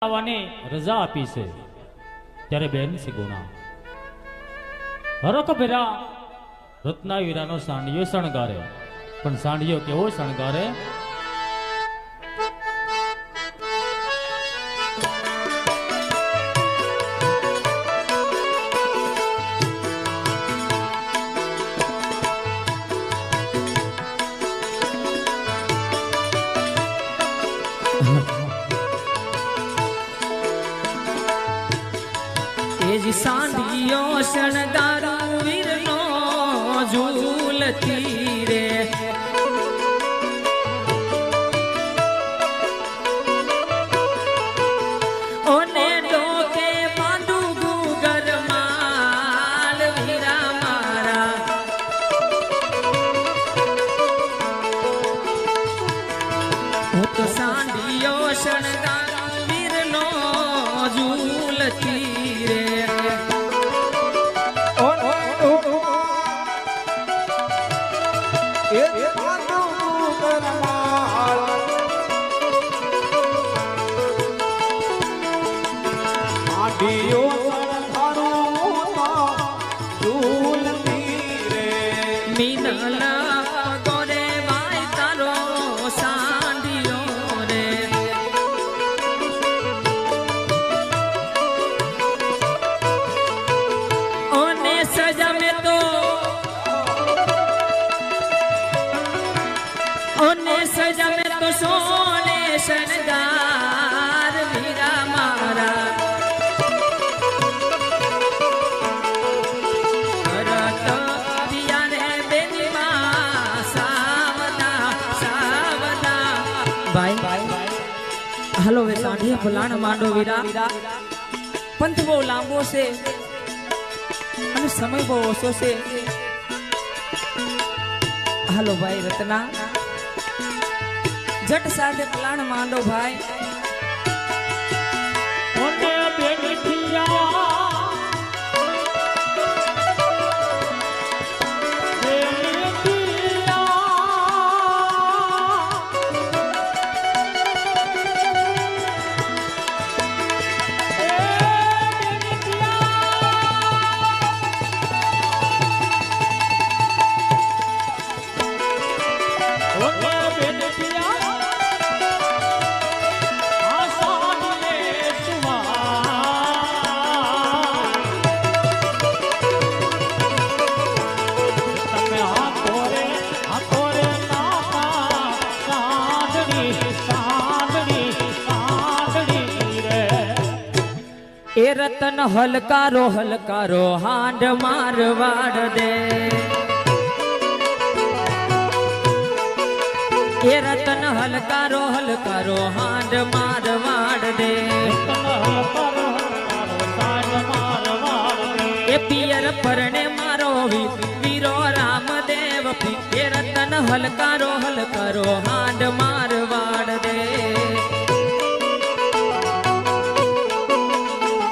આવવાની રજા આપી છે ત્યારે બેન છે ગુણા હરખ ભેરા રત્નાવીરાનો સાંડિયો શણગારે પણ સાંડિયો કેવો શણગારે સાંડિયો શણગારું વીરનો ઝૂલતી રે ઓને ડોકે બાંધું ગુગર માલ વીરા મારા હું તો સાંડિયો શણગારું વીરનો ઝૂલતી રે सजा में तो सोने शनगार वीरा मारा करत दिया रे बेनी मां सावदा सावदा भाई हेलो वे सांढिया फलाण मांडो वीरा पंथ बહુ લાંબો છે અને સમય બહુ ઓછો છે હાલો ભાઈ રત્ના जट साधे प्लान मांडो भाई ओने बेटिया ए रतन हलकारो हलकारो हांड मारवाड़ दे ए रतन हलकारो हलकारो हांड मारवाड़ दे ए पियर परने मारो वीरो रामदेव पी ए रतन हलकारो हलकारो हांड मारवाड़ दे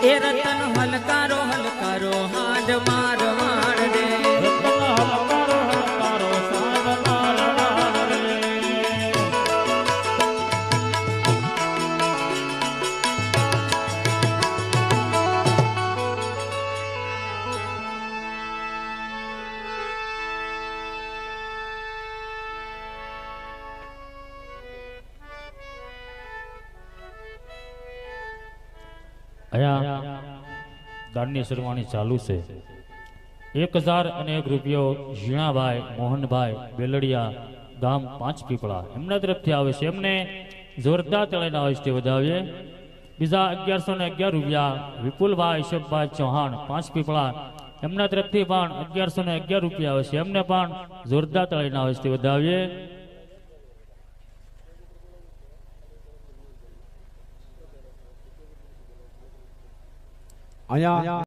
ए रतन हलकारो हलकारो हांड मारवाड़ दे हलकारो हलकारो हांड मारवाड़ दे અયા દાનની શરૂઆત ચાલુ છે 1001 રૂપિયો ઝીણાભાઈ મોહનભાઈ બેલડિયા ગામ 5 પીપળા એમના તરફથી આવે છે એમને જોરદાર તળેના હોય વધાવીએ બીજા 1111 રૂપિયા વિપુલભાઈ ઈશબભાઈ ચૌહાણ 5 પીપળા એમના તરફથી પણ 1111 રૂપિયા આવે છે એમને પણ જોરદાર તળેના હોય વધાવીએ અહીંયા